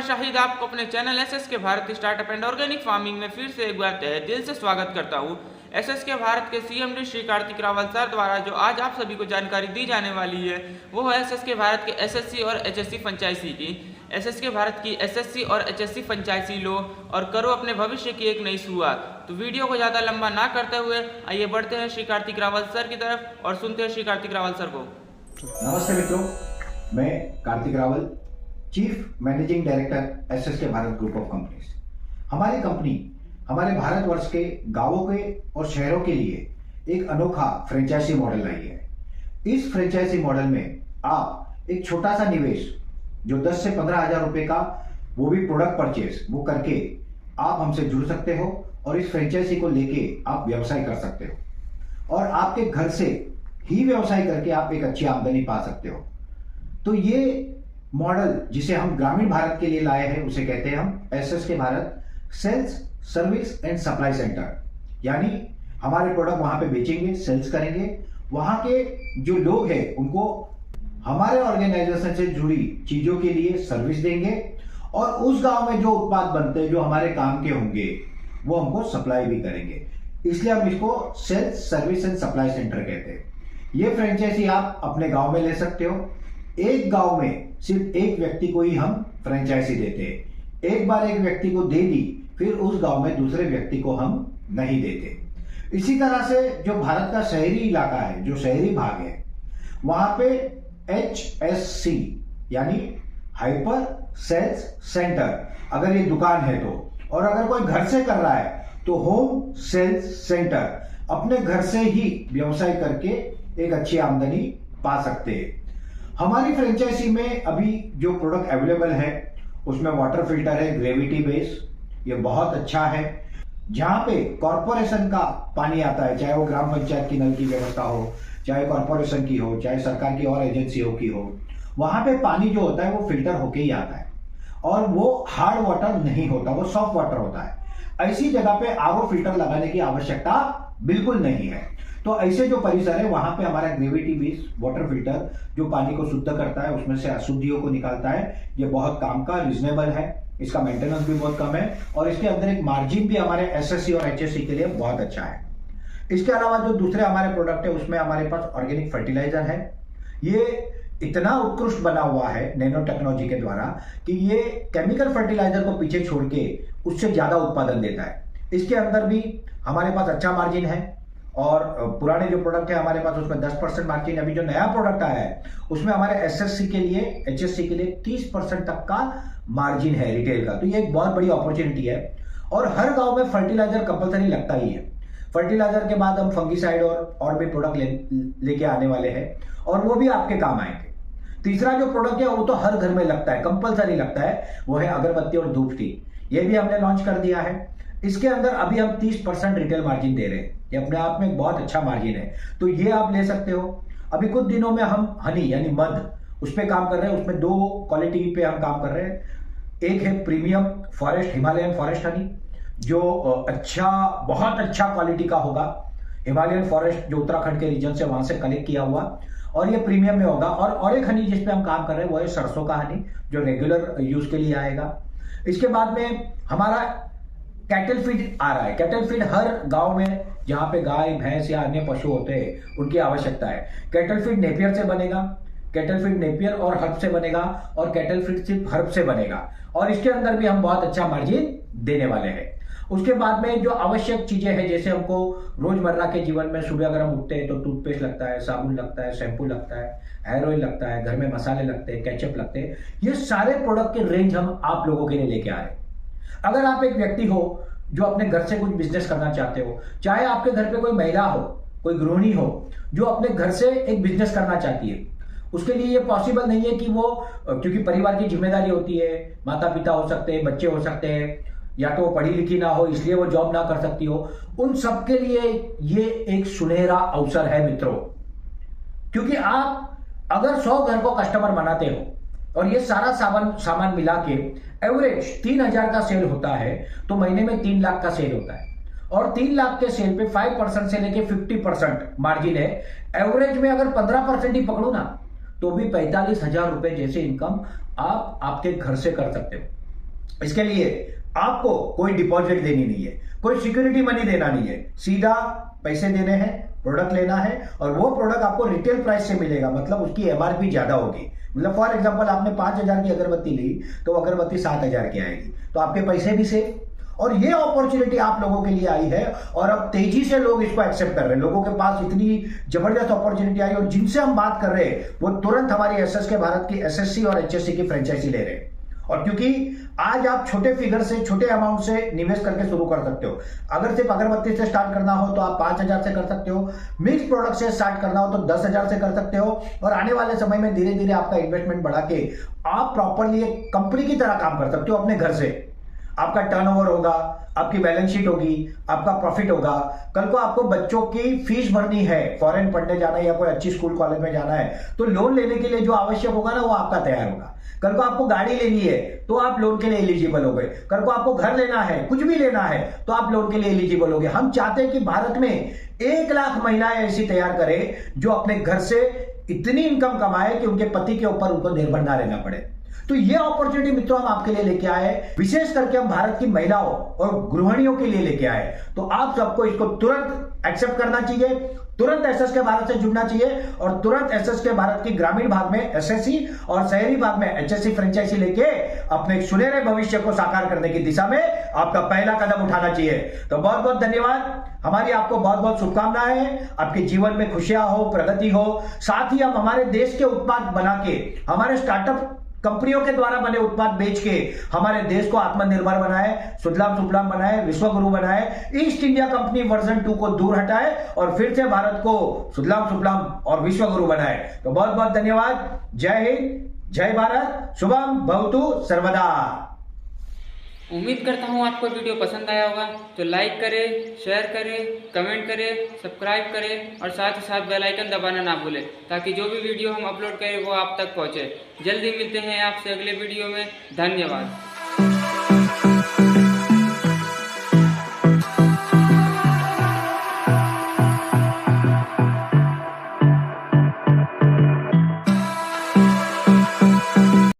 शाहिद आपको अपने channel SS के Bharat startup and organic farming में फिर से एक बार तहे दिल से स्वागत करता हूँ। एसएस के भारत के सीएमडी श्री कार्तिक रावल सर द्वारा जो आज आप सभी को जानकारी दी जाने वाली है वो है एसएस के भारत के एसएससी और एचएससी फ्रेंचाइजी की। एसएस के भारत की एसएससी और एचएससी फ्रेंचाइजी लो और करो अपने भविष्य की एक नई शुरुआत। तो वीडियो को ज़्यादा लंबा ना करते हुए आइए बढ़ते हैं श्री कार्तिक रावल सर की तरफ और सुनते हैं श्री कार्तिक रावल सर को। नमस्ते मित्रों, मैं Kartik Rawal, chief managing director SS के भारत ग्रुप ऑफ कंपनीज। हमारी कंपनी हमारे भारतवर्ष के गांवों के और शहरों के लिए एक अनोखा फ्रेंचाइजी मॉडल लाई है। इस फ्रेंचाइजी मॉडल में आप एक छोटा सा निवेश जो 10 से 15 हजार रुपए का, वो भी प्रोडक्ट परचेज वो करके आप हमसे जुड़ सकते हो और इस फ्रेंचाइजी को लेके आप व्यवसाय कर सकते हो और आपके घर से ही व्यवसाय करके आप एक अच्छी आमदनी पा सकते हो। तो ये मॉडल जिसे हम ग्रामीण भारत के लिए लाए हैं उसे कहते हैं हम एसएस के Bharat sales service and supply centre. यानी हमारे प्रोडक्ट वहां पे बेचेंगे, सेल्स करेंगे, वहां के जो लोग हैं उनको हमारे ऑर्गेनाइजेशन से जुड़ी चीजों के लिए सर्विस देंगे और उस गांव में जो उत्पाद बनते हैं जो हमारे काम के होंगे वो हमको सप्लाई भी करेंगे। इसलिए हम इसको sales service and supply centre कहते हैं। ये फ्रेंचाइजी आप अपने गांव में ले सकते हो। एक गांव में सिर्फ एक व्यक्ति को ही हम फ्रेंचाइजी देते हैं। एक बार एक व्यक्ति को दे दी, फिर उस गांव में दूसरे व्यक्ति को हम नहीं देते। इसी तरह से जो भारत का शहरी इलाका है, जो शहरी भाग है, वहां पे HSC यानी हाइपर सेल्स सेंटर, अगर ये दुकान है तो, और अगर कोई घर से कर रहा है तो होम सेल्स सेंटर, अपने घर से ही व्यवसाय करके एक अच्छी आमदनी पा सकते हैं। हमारी फ्रेंचाइजी में अभी जो प्रोडक्ट अवेलेबल है उसमें वाटर फिल्टर है ग्रेविटी बेस, ये बहुत अच्छा है। जहां पे कॉरपोरेशन का पानी आता है, चाहे वो ग्राम पंचायत की नल की व्यवस्था हो, चाहे कॉरपोरेशन की हो, चाहे सरकार की और एजेंसियों की हो, वहां पे पानी जो होता है वो फिल्टर होके ही आता है और वो हार्ड वाटर नहीं होता, वो सॉफ्ट वाटर होता है। ऐसी जगह पे आरओ फिल्टर लगाने की आवश्यकता बिल्कुल नहीं है। तो ऐसे जो परिसर है वहां पे हमारा ग्रेविटी बेस वाटर फिल्टर जो पानी को शुद्ध करता है, उसमें से अशुद्धियों को निकालता है, ये बहुत काम का, रिजनेबल है, इसका मेंटेनेंस भी बहुत कम है और इसके अंदर एक मार्जिन भी हमारे एसएससी और एचएससी के लिए बहुत अच्छा है। इसके अलावा जो दूसरे हमारे प्रोडक्ट है उसमें हमारे पास ऑर्गेनिक फर्टिलाइजर है। ये इतना उत्कृष्ट बना हुआ है नैनो टेक्नोलॉजी के द्वारा कि ये केमिकल फर्टिलाइजर को पीछे छोड़ के उससे ज्यादा उत्पादन देता है। इसके अंदर भी हमारे पास अच्छा मार्जिन है और पुराने जो प्रोडक्ट है हमारे पास उसमें 10% मार्जिन। अभी जो नया प्रोडक्ट आया है उसमें हमारे एसएससी के लिए, एचएससी के लिए 30% तक का मार्जिन है रिटेल का। तो ये एक बहुत बड़ी अपॉर्चुनिटी है और हर गांव में फर्टिलाइजर कंपलसरी लगता ही है। फर्टिलाइजर के बाद हम फंगीसाइड और भी प्रोडक्ट लेके आने वाले हैं और वो भी आपके काम आएंगे। तीसरा जो प्रोडक्ट है वो तो हर घर में लगता है, कंपलसरी लगता है, वो है अगरबत्ती और धूप टी। ये भी हमने लॉन्च कर दिया है। इसके अंदर अभी हम 30% रिटेल मार्जिन दे रहे हैं। ये अपने आप में बहुत अच्छा मार्जिन है, तो ये आप ले सकते हो। अभी कुछ दिनों में हम हनी यानी मध उस पर काम कर रहे हैं। उसमें 2 क्वालिटी पे हम काम कर रहे हैं। एक है premium forest, Himalayan forest Honey, जो अच्छा, बहुत अच्छा क्वालिटी का होगा। हिमालयन फॉरेस्ट जो उत्तराखंड के रीजन से वहां से कलेक्ट किया हुआ, और ये प्रीमियम में होगा। और एक हनी जिसपे हम काम कर रहे हैं वो है सरसों का हनी, जो रेगुलर यूज के लिए आएगा। इसके बाद में हमारा कैटल फीड आ रहा है। कैटल फीड हर गांव में जहां पे गाय भैंस या अन्य पशु होते हैं उनकी आवश्यकता है। कैटल फीड नेपियर से बनेगा, कैटल फीड नेपियर और हर्ब से बनेगा और कैटल फीड सिर्फ हर्ब से बनेगा और इसके अंदर भी हम बहुत अच्छा मार्जिन देने वाले हैं। उसके बाद में जो आवश्यक चीजें हैं, जैसे हमको रोजमर्रा के जीवन में सुबह अगर हम उठते हैं तो टूथपेस्ट लगता है, साबुन लगता है, शैम्पू लगता है, हेयर ऑयल लगता है, घर में मसाले लगते हैं, केचप लगते हैं। ये सारे प्रोडक्ट के रेंज हम आप लोगों के लिए लेके आ रहे हैं। अगर आप एक व्यक्ति हो जो अपने घर से कुछ बिजनेस करना चाहते हो, चाहे आपके घर पे कोई महिला हो, कोई गृहिणी हो जो अपने घर से एक बिजनेस करना चाहती है, उसके लिए ये पॉसिबल नहीं है कि वो, क्योंकि परिवार की जिम्मेदारी होती है, माता पिता हो सकते हैं, बच्चे हो सकते हैं, या तो पढ़ी लिखी ना हो इसलिए वो जॉब ना कर सकती हो, उन सबके लिए ये एक सुनहरा अवसर है मित्रों। क्योंकि आप अगर 100 घर को कस्टमर बनाते हो और ये सारा सामान मिला के एवरेज 3000 का सेल होता है, तो महीने में 3 लाख का सेल होता है और 3 लाख के सेल पे 5% से लेके 50% मार्जिन है। एवरेज में अगर 15% ही पकड़ू ना तो भी 45,000 रुपए जैसे इनकम आप आपके घर से कर सकते हो। इसके लिए आपको कोई डिपॉजिट देनी नहीं है, कोई सिक्योरिटी मनी देना नहीं है, सीधा पैसे देने हैं, प्रोडक्ट लेना है और वो प्रोडक्ट आपको रिटेल प्राइस से मिलेगा, मतलब उसकी एमआरपी ज्यादा होगी। मतलब फॉर एग्जांपल आपने 5,000 की अगरबत्ती ली तो अगरबत्ती 7,000 की आएगी, तो आपके पैसे भी सेफ। और ये अपॉर्चुनिटी आप लोगों के लिए आई है और अब तेजी से लोग इसको एक्सेप्ट कर रहे हैं। लोगों के पास इतनी जबरदस्त अपॉर्चुनिटी आई और जिनसे हम बात कर रहे हैं वो तुरंत हमारी एसएसके भारत की एसएससी और एचएससी की फ्रेंचाइजी ले रहे हैं। और क्योंकि आज आप छोटे फिगर से, छोटे अमाउंट से निवेश करके शुरू कर सकते हो। अगर सिर्फ अगरबत्ती से स्टार्ट करना हो तो आप 5,000 से कर सकते हो, मिक्स प्रोडक्ट से स्टार्ट करना हो तो 10,000 से कर सकते हो और आने वाले समय में धीरे धीरे आपका इन्वेस्टमेंट बढ़ा के आप प्रॉपरली एक कंपनी की तरह काम कर सकते हो अपने घर से। आपका टर्नओवर होगा, आपकी बैलेंस शीट होगी, आपका प्रॉफिट होगा। कल को आपको बच्चों की फीस भरनी है, फॉरेन पढ़ने जाना है या कोई अच्छी स्कूल कॉलेज में जाना है, तो लोन लेने के लिए जो आवश्यक होगा ना वो आपका तैयार होगा। कल को आपको गाड़ी लेनी है तो आप लोन के लिए एलिजिबल हो गए। कल को आपको घर लेना है, कुछ भी लेना है तो आप लोन के लिए एलिजिबल हो गए। हम चाहते हैं कि भारत में 1 लाख महिलाएं ऐसी तैयार करें जो अपने घर से इतनी इनकम कमाए कि उनके पति के ऊपर उनको निर्भर ना रहना पड़े। तो ये अपॉर्चुनिटी मित्रों हम आपके लिए लेके आए, विशेष करके हम भारत की महिलाओं और गृहिणियों के लिए लेके आए। तो आप सबको इसको तुरंत एक्सेप्ट करना चाहिए, तुरंत एसएसके भारत से जुड़ना चाहिए और तुरंत एसएसके भारत की ग्रामीण भाग में एसएससी और शहरी भाग में एचएससी फ्रेंचाइजी लेके अपने सुनहरे भविष्य को साकार करने की दिशा में आपका पहला कदम उठाना चाहिए। तो बहुत बहुत धन्यवाद, हमारी आपको बहुत बहुत शुभकामनाएं। आपके जीवन में खुशियां हो, प्रगति हो। साथ ही हम हमारे देश के उत्पाद बना के, हमारे स्टार्टअप कंपनियों के द्वारा बने उत्पाद बेच के हमारे देश को आत्मनिर्भर बनाए, सुजलाम सुफलाम बनाए, विश्वगुरु बनाए, ईस्ट इंडिया कंपनी वर्जन 2 को दूर हटाए और फिर से भारत को सुजलाम सुफलाम और विश्वगुरु बनाए। तो बहुत बहुत धन्यवाद। जय हिंद, जय भारत, शुभम भवतु सर्वदा। उम्मीद करता हूँ आपको वीडियो पसंद आया होगा, तो लाइक करें, शेयर करें, कमेंट करें, सब्सक्राइब करें और साथ ही साथ बेल आइकन दबाना ना भूलें, ताकि जो भी वीडियो हम अपलोड करें वो आप तक पहुँचे। जल्दी मिलते हैं आपसे अगले वीडियो में। धन्यवाद।